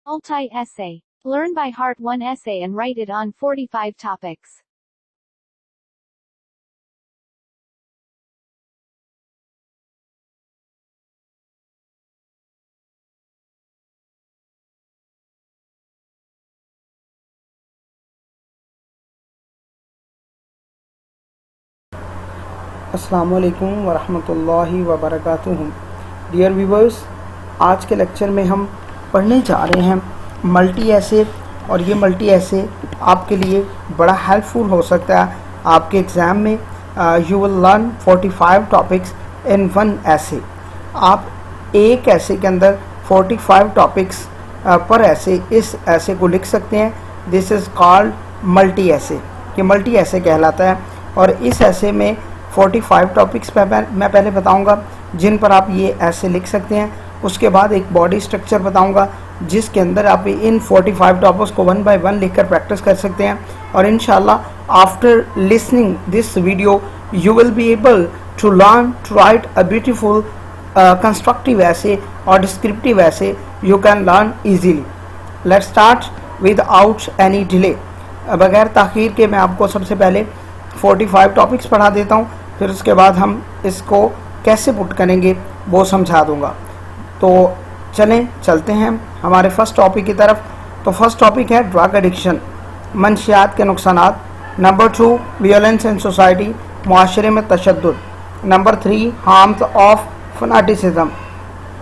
Multi-essay. Learn by heart one essay and write it on 45 topics. अस्सलामुअलैकुम वरहमतुल्लाहि वबरकातुहू। Dear viewers, आज के lecture में हम पढ़ने जा रहे हैं मल्टी ऐसे, और ये मल्टी ऐसे आपके लिए बड़ा हेल्पफुल हो सकता है आपके एग्ज़ाम में। You will learn 45 topics in one ऐसे। आप एक ऐसे के अंदर 45 टॉपिक्स पर ऐसे इस ऐसे को लिख सकते हैं। दिस इज़ कॉल्ड मल्टी ऐसे। ये मल्टी ऐसे कहलाता है। और इस ऐसे में 45 टॉपिक्स मैं पहले बताऊंगा जिन पर आप ये ऐसे लिख सकते हैं। उसके बाद एक बॉडी स्ट्रक्चर बताऊंगा जिसके अंदर आप इन 45 टॉपिक्स को वन बाय वन लिखकर प्रैक्टिस कर सकते हैं। और इंशाल्लाह after listening this video you will be able to learn to write a beautiful constructive essay और descriptive essay you can learn easily. Let's start without any delay. बगैर ताख़ीर के मैं आपको सबसे पहले 45 टॉपिक्स पढ़ा देता हूँ, फिर उसके बाद हम इसको कैसे पुट करेंगे वो समझा दूंगा। तो चलते हैं हमारे फर्स्ट टॉपिक की तरफ। तो फर्स्ट टॉपिक है ड्रग एडिक्शन, मंशियात के नुकसानात। नंबर 2 वियोलेंस इन सोसाइटी, मुआशरे में तशद्दुद। Number 3 harms of fanaticism.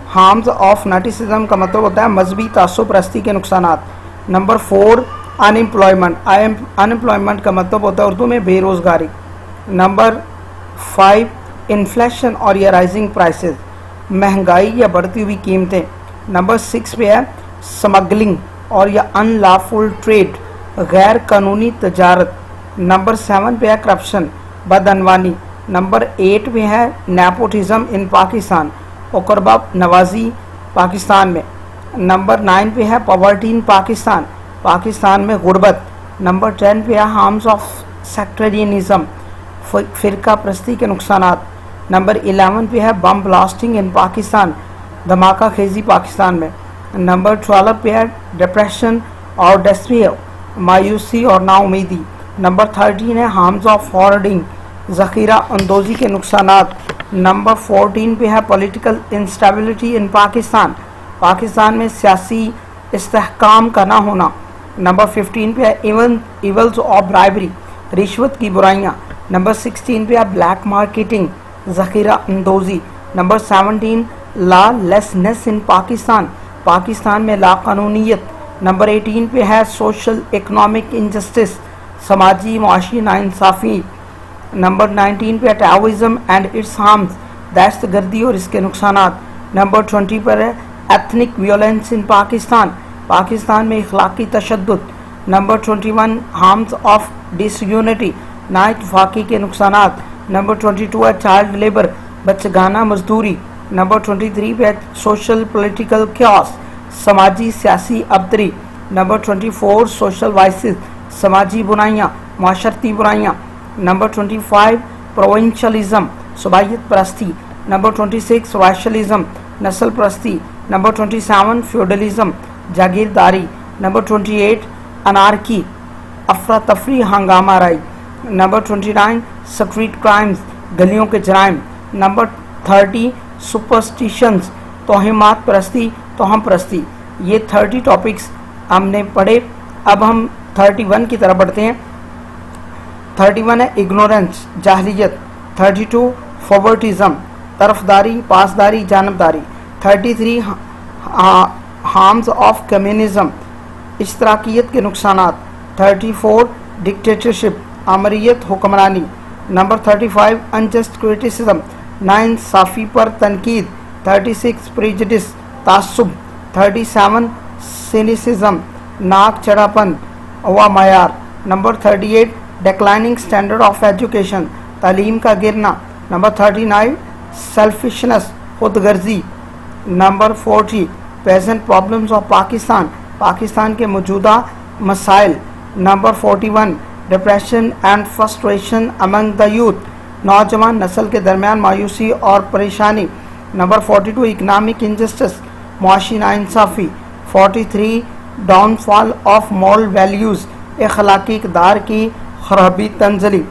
Harms of fanaticism का मतलब होता है मजहबी तासुब परस्ती के नुकसानात। Number 4 unemployment. अनएम्प्लॉयमेंट का मतलब होता है उर्दू में बेरोज़गारी। नंबर 5 इन्फ्लेशन और या राइजिंग प्राइसेस, महंगाई या बढ़ती हुई कीमतें। नंबर 6 पे है स्मगलिंग और या अनलॉफुल ट्रेड, गैर कानूनी तजारत। नंबर 7 पे है करप्शन, बदअनवानी। नंबर 8 पे है नेपोटिज्म इन पाकिस्तान, ओकरबा नवाजी पाकिस्तान में। नंबर 9 पे है पॉवर्टी इन पाकिस्तान, पाकिस्तान में गुर्बत। नंबर 10 पे है हार्म्स ऑफ सेक्टरियनिज्म, फ़िरका परस्ती के नुकसानात। नंबर 11 पे है बम ब्लास्टिंग इन पाकिस्तान, धमाका खेजी पाकिस्तान में। नंबर 12 पे है डिप्रेशन और डिस्पेयर, मायूसी और नाउमीदी। नंबर 13 है हार्म्स ऑफ होर्डिंग, ज़ख़ीरा अंदोज़ी के नुकसानात। नंबर 14 पे है पॉलिटिकल इंस्टेबिलिटी इन पाकिस्तान, पाकिस्तान में सियासी इस्तेहकाम का ना होना। नंबर 15 पे है इवल्स ऑफ ब्राइबरी, रिश्वत की बुराइयाँ। नंबर 16 पे है ब्लैक मार्केटिंग, ज़ख़ीरा अंदोज़ी। नंबर 17 लॉ लेसनेस इन पाकिस्तान, पाकिस्तान में लाकानूनीयत। नंबर 18 पे है सोशल इकनॉमिक इंजस्टिस, समाजी मुआशी नाइंसाफ़ी। नंबर 19 पे है टेररिज्म एंड इट्स हार्म्स, दहशतगर्दी और इसके नुकसानात। नंबर 20 पर है एथनिक वियोलेंस इन पाकिस्तान, पाकिस्तान में इखलाकी तशद्दुद। नंबर 21 हार्म्स ऑफ डिसयूनिटी, ना इत्तफ़ाक़ी के नुकसानात। नंबर 22 है चाइल्ड लेबर, बच्चगाना मजदूरी। नंबर 23 पे सोशल पॉलिटिकल क्यास, समाजी सियासी अबतरी। नंबर 24 सोशल वाइसेस, समाजी बुराइयाँ, माशरती बुराइयाँ। नंबर 25 प्रोविंशलिज्म, सूबाइयत परस्ती। नंबर 26 रैशलिज्म, नस्ल परस्ती। नंबर 27 फ्यूडलिज्म, जागीरदारी। नंबर 28 अनारकी, अफरा तफरी हंगामा राई। नंबर 29 स्ट्रीट क्राइम्स, गलियों के जराइम। नंबर 30 सुपरस्टिशंस, तोहिमात परस्ती, तोहम परस्ती। ये 30 टॉपिक्स हमने पढ़े। अब हम 31 की तरफ बढ़ते हैं। 31 है इग्नोरेंस, जाहलियत। 32 फॉवर्टिज्म, तरफदारी, पासदारी, जानबदारी। 33 हार्म्स ऑफ कम्युनिज्म, इश्तराकियत के नुकसानात। 34 डिक्टेटरशिप, आमरीत हुक्मरानी। नंबर 35 अनजस्ट क्रिटिसिज्म, नाइंसाफ़ी पर तनकीद। 36 प्रेजुडिस, तासुब। 37 सिनिसिज्म, नाक चढ़ापन व मयार। Number 38 declining standard of education, तालीम का गिरना। Number 39 selfishness, खुदगर्जी। Number 40 present problems of Pakistan, Pakistan के मौजूदा मसाइल। Number 41 depression and frustration among the youth, नौजवान नस्ल के दरमियान मायूसी और परेशानी। नंबर 42 इकनॉमिक इंजस्टिस, मुआशी नाइंसाफ़ी। 43 डाउनफॉल ऑफ मॉरल वैल्यूज़, अखलाकी इक़दार की खराबी तंजली।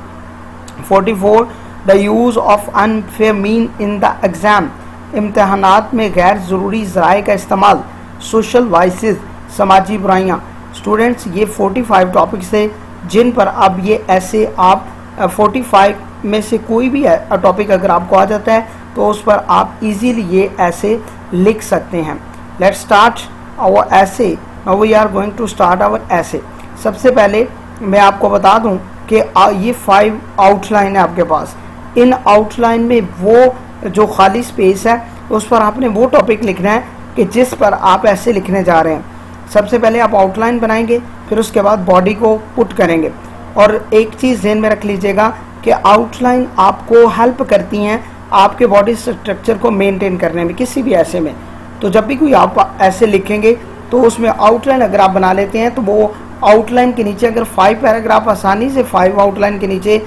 44 the use of unfair mean in the exam, इम्तहानात में गैर ज़रूरी ज़राए का इस्तेमाल। सोशल वाइसेस, समाजी बुराइयाँ। स्टूडेंट्स, ये 45 टॉपिक्स थे जिन पर अब ये ऐसे आप 45 में से कोई भी टॉपिक अगर आपको आ जाता है तो उस पर आप इजीली ये ऐसे लिख सकते हैं। Let's start our essay. Now we are going to start our essay. सबसे पहले मैं आपको बता दूं कि ये 5 आउटलाइन है आपके पास। इन आउटलाइन में वो जो खाली स्पेस है उस पर आपने वो टॉपिक लिखना है कि जिस पर आप ऐसे लिखने जा रहे हैं। सबसे पहले आप आउटलाइन बनाएंगे, फिर उसके बाद बॉडी को पुट करेंगे। और एक चीज़ ध्यान में रख लीजिएगा कि आउटलाइन आपको हेल्प करती हैं आपके बॉडी स्ट्रक्चर को मेंटेन करने में किसी भी ऐसे में। तो जब भी कोई आप ऐसे लिखेंगे तो उसमें आउटलाइन अगर आप बना लेते हैं तो वो आउटलाइन के नीचे अगर 5 पैराग्राफ आसानी से 5 आउटलाइन के नीचे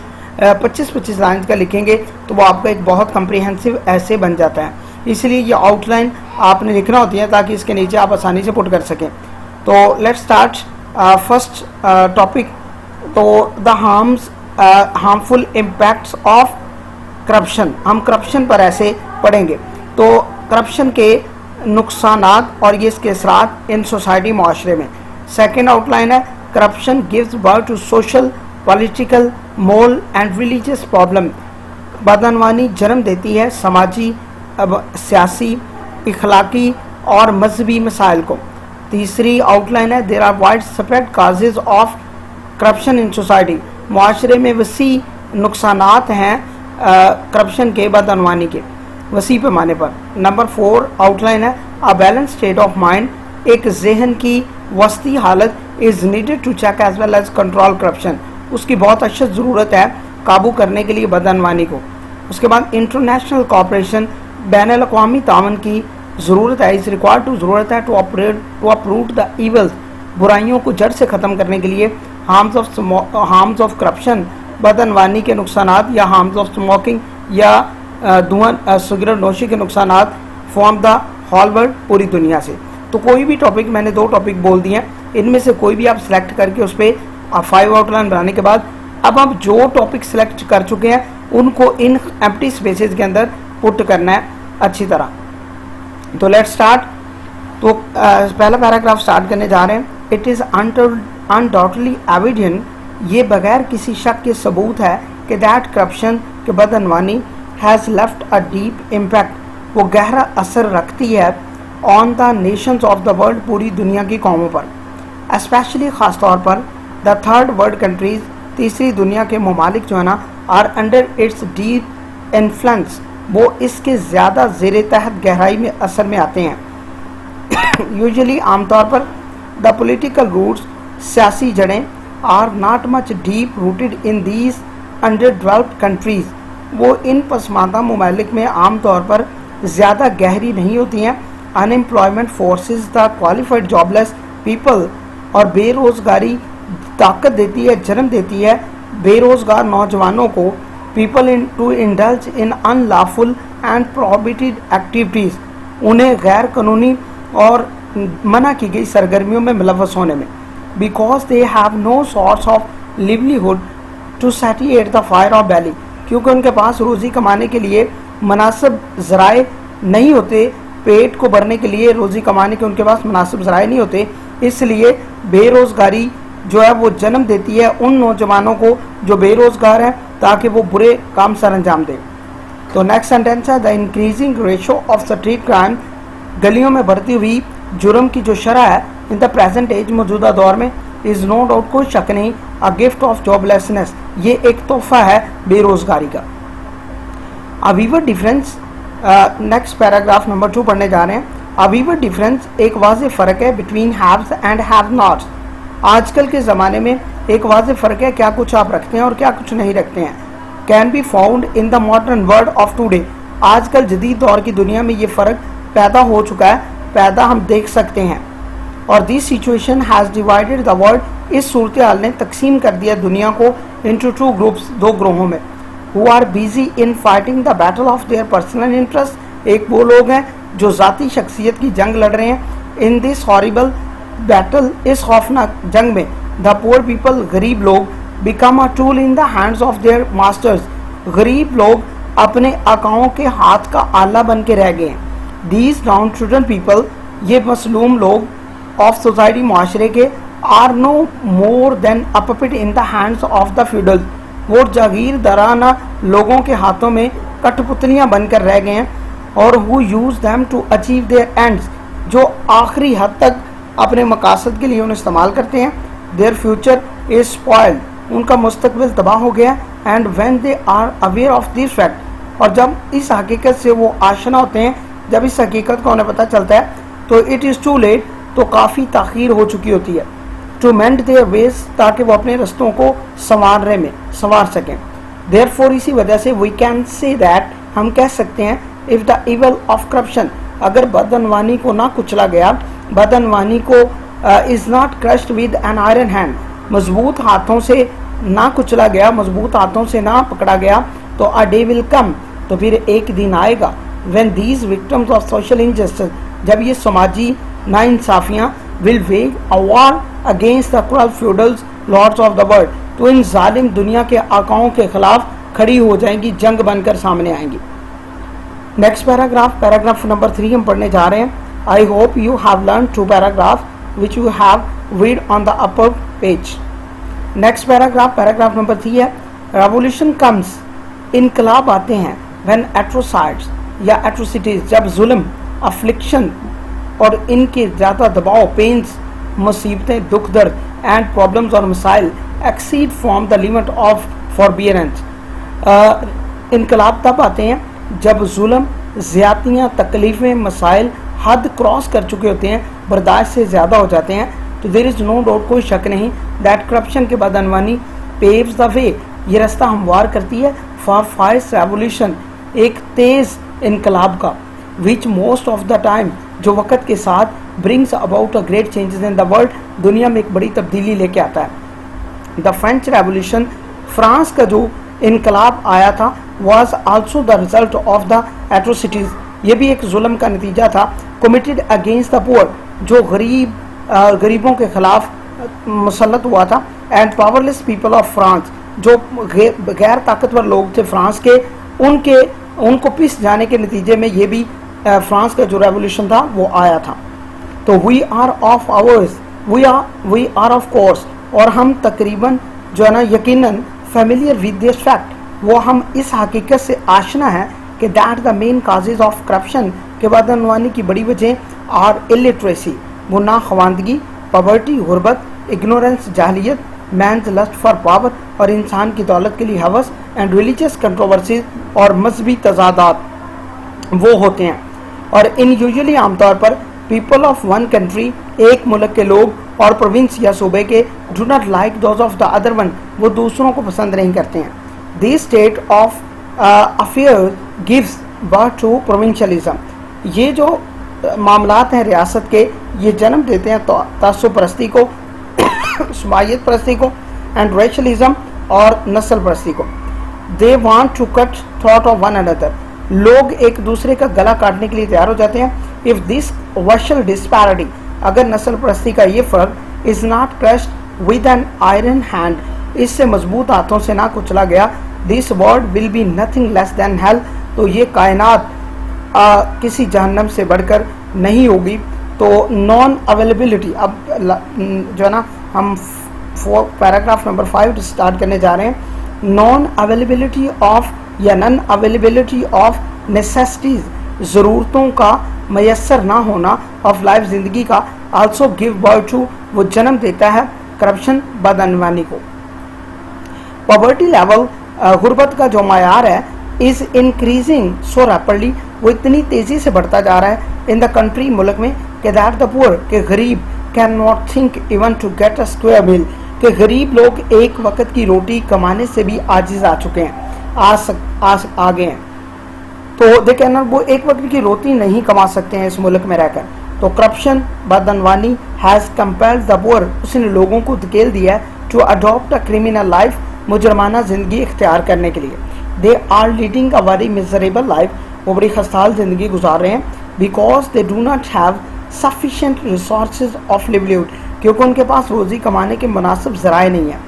25-25 लाइन का लिखेंगे तो वो आपका एक बहुत कम्प्रीहेंसिव ऐसे बन जाता है। इसलिए ये आउटलाइन आपने लिखना होती है ताकि इसके नीचे आप आसानी से पुट कर सकें। तो लेट्स स्टार्ट फर्स्ट टॉपिक। तो the harmful impacts of corruption, हम करप्शन पर ऐसे पढ़ेंगे। तो करप्शन के नुकसानात और ये इसके असरात इन सोसाइटी माशरे में। सेकेंड आउटलाइन है corruption gives birth to social, political, moral and religious problem, बदअनवानी जन्म देती है समाजी, सियासी, इखलाकी और मजहबी मसाइल को। तीसरी आउटलाइन है there are wide spread causes of corruption in society, माशरे में वसी नुकसानात हैं करप्शन के, बदअनवानी के वसी पैमाने पर। नंबर 4 आउटलाइन है a balance state of mind, एक जहन की वस्ती हालत is needed to check as well as control corruption, उसकी बहुत अशद ज़रूरत है काबू करने के लिए बदअनवानी को। उसके बाद इंटरनेशनल कॉपरेशन, बैनुल अक़वामी तावन की ज़रूरत है, इस रिक्वायर्ड टू ज़रूरत है टू अपरूट द ईवल्स, बुराइयों को जड़ से ख़त्म करने के लिए। हार्म्स ऑफ करप्शन, बदअनवानी के नुकसानात या हार्म्स ऑफ स्मोकिंग या धुआं सिगरेट नोशी के नुकसानात फॉर्म द होल वर्ल्ड, पूरी दुनिया से। तो कोई भी टॉपिक, मैंने 2 टॉपिक बोल दिए हैं, इनमें से कोई भी आप सिलेक्ट करके उस पर 5 आउटलाइन बनाने के बाद अब आप जो टॉपिक सिलेक्ट कर चुके हैं उनको इन एम्प्टी स्पेसेस के अंदर पुट करना है अच्छी तरह। तो लेट्स स्टार्ट। तो पहला पैराग्राफ स्टार्ट करने जा रहे हैं। इट इज़ अनडाउटली एविडेंट, ये बगैर किसी शक के सबूत है कि दैट करप्शन, के बदअनवानी has left a deep impact, वो गहरा असर रखती है on the nations of the world, पूरी दुनिया की कौमों पर। स्पेशली ख़ास तौर पर द थर्ड वर्ल्ड कंट्रीज़, तीसरी दुनिया के ममालिक जो है ना, are under its deep influence, वो इसके ज़्यादा ज़ेर तहत गहराई में असर में आते हैं। यूजुअली आमतौर पर द पोलिटिकल रूट्स, सियासी जड़ें, are not much deep rooted in these under developed countries, वो इन पसमानदा ममालिक में आम तौर पर ज़्यादा गहरी नहीं होती हैं। Unemployment forces the qualified jobless people, और बेरोज़गारी ताकत देती है, जन्म देती है बेरोज़गार नौजवानों को। People in to indulge in unlawful and prohibited activities, उन्हें गैर कानूनी और मना की गई सरगर्मियों में मुलव्वस होने में। Because they have no source of livelihood to satisfy the fire of belly, क्योंकि उनके पास रोज़ी कमाने के लिए मुनासिब ज़राए नहीं होते, पेट को भरने के लिए रोज़ी कमाने के उनके पास मुनासिब ज़राए नहीं होते, इसलिए बेरोज़गारी जो है वो जन्म देती है उन नौजवानों को जो बेरोज़गार हैं, ताकि वो बुरे काम सर अंजाम दें। तो नेक्स्ट सेंटेंस है the increasing ratio of street crime, गलियों में बढ़ती हुई जुर्म की जो शरह है इन द प्रेजेंट एज, मौजूदा दौर में, इज़ नो डाउट, कोई शक नहीं, अ गिफ्ट ऑफ जॉबलेसनेस, ये एक तोहफा है बेरोज़गारी का। अवीवर डिफरेंस, नेक्स्ट पैराग्राफ नंबर 2 पढ़ने जा रहे हैं। अवीवर डिफरेंस, एक वाज़ेह फ़र्क है between haves and have nots, आजकल के ज़माने में एक वाज़ेह फ़र्क है, क्या कुछ आप रखते हैं और क्या कुछ नहीं रखते हैं। Can be found in the modern world of today, आजकल जदीद दौर की दुनिया में ये फ़र्क पैदा हो चुका है, पैदा हम देख सकते हैं। और this situation has divided the world, इस सूरत हाल ने तकसीम कर दिया दुनिया को इंटू 2 ग्रुप्स, 2 ग्रोहों में। Who are busy in fighting the battle of their personal interest, एक वो लोग हैं जो ज़ाती शख्सियत की जंग लड़ रहे हैं। इन दिस हॉरिबल बैटल, इस खौफनाक जंग में द पुअर पीपल, गरीब लोग, become a tool in the hands of their masters, गरीब लोग अपने आकाओं के हाथ का आला बन के रह गए हैं। दीज डाउन ट्रूडन पीपल, ये मसलूम लोग ऑफ सोसाइटी, माशरे के, are no more than a puppet in the hands of the feudal, वो जागीर दराना लोगों के हाथों में कठपुतलियां बनकर रह गए हैं। और who use them to achieve their ends, जो आखिरी हद तक अपने मकासद के लिए उन्हें इस्तेमाल करते हैं। देयर फ्यूचर इज स्पॉइल्ड, उनका मुस्तकबिल तबाह हो गया। And when they are aware of this fact, और जब इस हकीकत से वो आशना होते हैं, जब इस हकीकत का उन्हें पता चलता है, तो इट इज़ टू लेट, तो काफ़ी ताख़ीर हो चुकी होती है। टू मेंड देयर वेज, ताकि वो अपने रस्तों को संवार सकें। देयरफॉर, इसी वजह से वी कैन से दैट, हम कह सकते हैं, if the evil of corruption, अगर बदअनवानी को ना कुचला गया, बदअनवानी को is not crushed with an iron hand, मजबूत हाथों से ना कुचला गया, मजबूत हाथों से ना पकड़ा गया, तो अ डे विल कम, तो फिर एक दिन आएगा, when these victims of social injustice, जब ये समाजी नाइंसाफियाँ, will wage a war against the cruel feudals lords of the world, तो इन जालिम दुनिया के आकाओं के खिलाफ खड़ी हो जाएंगी, जंग बनकर सामने आएंगी। नेक्स्ट पैराग्राफ नंबर 3 हम पढ़ने जा रहे हैं। I hope you have learn 2 paragraph which you have read on the upper page. Next paragraph number 3 है, रेवोल्यूशन कम्स, इनकलाब आते हैं, व्हेन एट्रोसाइड्स या एट्रोसिटीज, जब जुल्म, अफ्लिक्शन और इनके ज़्यादा दबाव, पेन्स, मुसीबतें, दुख दर्द, एंड प्रॉब्लम्स और मसाइल exceed from the limit of forbearance, इनकलाब तब आते हैं जब जुल्म, ज़्यादतियाँ, तकलीफ़ें, मसाइल हद क्रॉस कर चुके होते हैं, बर्दाश्त से ज़्यादा हो जाते हैं। तो देयर इज़ नो डाउट, कोई शक नहीं, दैट करप्शन के बाद अनवानी पेव्स द वे, ये रास्ता हमवार करती है, फॉर फाइस रेवोल्यूशन, एक तेज़ इनकलाब का, which most of the time, जो वक़्त के साथ brings about a great changes in the world, दुनिया में एक बड़ी तब्दीली लेके आता है। द फ्रेंच रेवोल्यूशन, फ्रांस का जो इनकलाब आया था, was also the result of the atrocities, ये भी एक जुल्म का नतीजा था, committed against the poor, जो गरीबों के खिलाफ मुसल्लत हुआ था, and powerless people of France, जो गैर ताकतवर लोग थे फ्रांस के, उनको पिस जाने के नतीजे में ये भी फ्रांस का जो रेवोल्यूशन था वो आया था। तो वी आर ऑफ कोर्स, और हम तकरीबन जो है ना यकीनन फेमिलियर विद दिस फैक्ट, वो हम इस हकीकत से आशना है कि that the main causes of corruption, के बाद अनवानी की बड़ी वजह आर इलिटरेसी, गुनाह खवानदगी, पॉवर्टी, गुर्बत, इग्नोरेंस, जाहलियत, मैंस लस्ट फॉर पावर, और इंसान की दौलत के लिए हवस, एंड रिलीजियस कंट्रोवर्सीज, और मजहबी तजादात वो होते हैं। और इन यूजुअली आमतौर पर पीपल ऑफ वन कंट्री, एक मुल्क के लोग, और प्रोविंस या सूबे के, do not like those of the other one, वो दूसरों को पसंद नहीं करते हैं। This state of affair gives birth to provincialism, ये जो मामलात हैं रियासत के, ये जन्म देते हैं तासुब परस्ती को, शुमायत परस्ती को, एंड रेशलिज्म, और नस्ल परस्ती को। They want to cut thought of one another, लोग एक दूसरे का गला काटने के लिए तैयार हो जाते हैं। इफ दिस वर्शल डिस्पैरिटी, अगर नस्ल परस्ती का ये फ़र्क is not crushed with an iron hand, इससे मजबूत हाथों से ना कुचला गया, this world will be nothing less than hello, तो ये कायनात किसी जहन्नम से बढ़कर नहीं होगी। तो नॉन अवेलेबिलिटी, अब जो है ना हम पैराग्राफ नंबर 5 स्टार्ट करने जा रहे हैं। नॉन अवेलेबिलिटी ऑफ या नॉन अवेलेबिलिटी ऑफ नेसेसिटीज, ज़रूरतों का मैसर ना होना, ऑफ लाइफ, ज़िंदगी का, आल्सो गिव बर्थ टू, वो जन्म देता है करप्शन, बदअनवानी को। पॉवर्टी लेवल, गुर्बत का जो मायार है, इज़ इंक्रीजिंग सो रैपिडली, वो इतनी तेज़ी से बढ़ता जा रहा है इन द कंट्री, मुल्क में, कि दैट द पुअर, के गरीब, can not think even to get a square meal, कि गरीब लोग एक वक्त की रोटी कमाने से भी आजिज आ चुके हैं, आ गए हैं। तो दे कैन नॉट, वो एक वक्त की रोटी नहीं कमा सकते हैं इस मुल्क में रहकर। तो करप्शन, बदअनवानी हैज़ कंपेल्ड द पुअर, उसने लोगों को धकेल दिया है to adopt a criminal life, मुजरमाना ज़िंदगी इख्तियार करने के लिए। They are leading a very miserable life, वो बड़ी खस्ताल ज़िंदगी गुजार रहे हैं, because they do not have sufficient resources of livelihood, क्योंकि उनके पास रोज़ी कमाने के मुनासिब ज़राए नहीं है।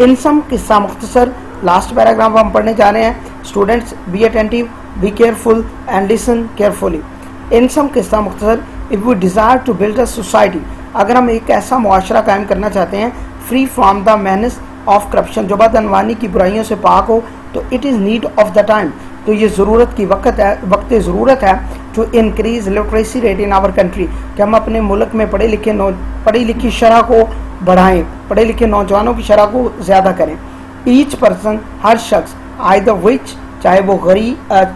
इन सम किस्सा मुख्तसर, लास्ट पैराग्राफ हम पढ़ने जा रहे हैं। Students be attentive, be careful and listen carefully. In sum किस्सा मुख्तसर, if we desire to build a society, अगर हम एक ऐसा मुआशरा कायम करना चाहते हैं free from the menace of corruption, जो बदअनवानी की बुराइयों से पाक हो, तो it is need of the time, तो ये ज़रूरत की वक्त ज़रूरत है to increase literacy rate in our country, कि हम अपने मुल्क में पढ़ी लिखी शरह को बढ़ाएं, पढ़े लिखे नौजवानों की शरह को ज़्यादा करें। ईच पर्सन, हर शख्स, आइदर विच, चाहे वो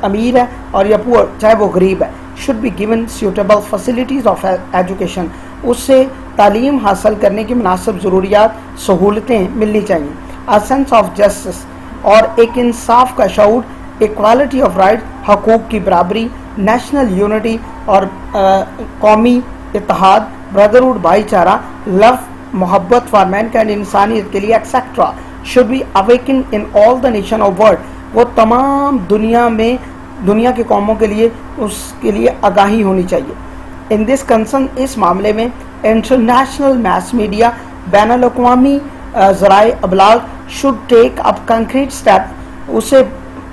अमीर है और या पुअर, चाहे वो गरीब है, should be given suitable facilities of education, उससे तालीम हासिल करने की मुनासिब ज़रूरियात सहूलतें मिलनी चाहिए। अ सेंस ऑफ जस्टिस, और एक इंसाफ का शऊर, इक्वालिटी ऑफ राइट, हकूक़ की बराबरी, नेशनल यूनिटी और कौमी इत्तेहाद, ब्रदरहुड भाईचारा, लव मोहब्बत फॉर मैनकाइंड, इंसानियत के लिए etcetera, should be awaken in all the nation of world, वो तमाम दुनिया के कौमों के लिए उसके लिए आगाही होनी चाहिए। इन दिस कंसर्न, इस मामले में इंटरनेशनल मास मीडिया, बैनुल अक़वामी ज़राए अबलाग should take up concrete step, उसे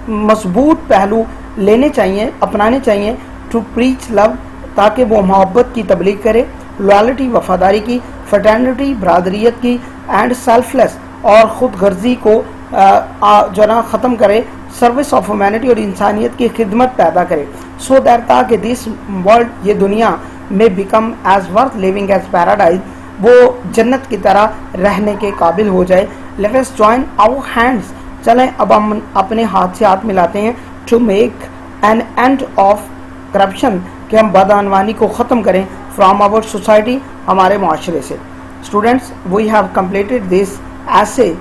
मजबूत पहलू लेने चाहिए, अपनाने चाहिए, टू प्रीच लव, ताकि वो मोहब्बत की तबलीग करे, लॉयल्टी वफादारी की, फ्रेटर्निटी बरादरियत की, एंड सेल्फलेस और ख़ुद गर्जी को जो ना ख़त्म करे, सर्विस ऑफ ह्यूमैनिटी और इंसानियत की खिदमत पैदा करे, सो दैट ताकि दिस वर्ल्ड, ये दुनिया में become as worth living as paradise, वो जन्नत की तरह रहने के काबिल हो जाए। Let us join our hands, चलें अब हम अपने हाथ से हाथ मिलाते हैं, to make an end of corruption, कि हम बदअनवानी को ख़त्म करें, फ्राम आवर सोसाइटी, हमारे माशरे से। Students, we have completed this essay,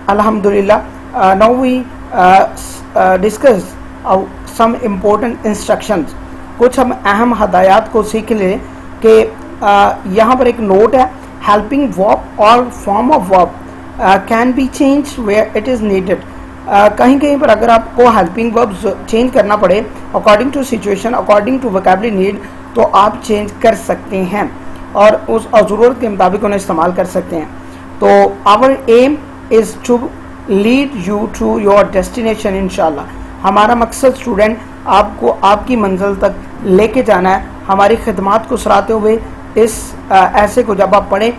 अल्हम्दुलिल्लाह। Now we discuss some important instructions, कुछ हम अहम हदायत को सीख लें कि यहाँ पर एक नोट है, हेल्पिंग वर्ब और form of verb can be change where it is needed. कहीं कहीं पर अगर आपको हेल्पिंग वर्ब्स चेंज करना पड़े according to situation, according to vocabulary need, तो आप चेंज कर सकते हैं और उस ज़रूरत के मुताबिक उन्हें इस्तेमाल कर सकते हैं। तो our aim is to lead you to your destination इंशाल्लाह। हमारा मकसद स्टूडेंट आपको आपकी मंजिल तक लेके जाना है। हमारी खिदमात को सराहते हुए इस ऐसे को जब आप पढ़ें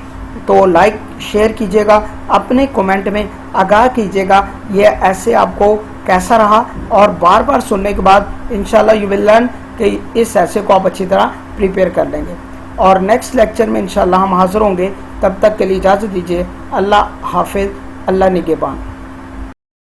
तो लाइक शेयर कीजिएगा, अपने कमेंट में आगाह कीजिएगा ये ऐसे आपको कैसा रहा, और बार बार सुनने के बाद इंशाल्लाह यू विल लर्न कि इस ऐसे को आप अच्छी तरह प्रिपेयर कर लेंगे। और नेक्स्ट लेक्चर में इंशाल्लाह हम हाज़िर होंगे, तब तक के लिए इजाज़त दीजिए। अल्लाह हाफिज़, अल्लाह निगहबान।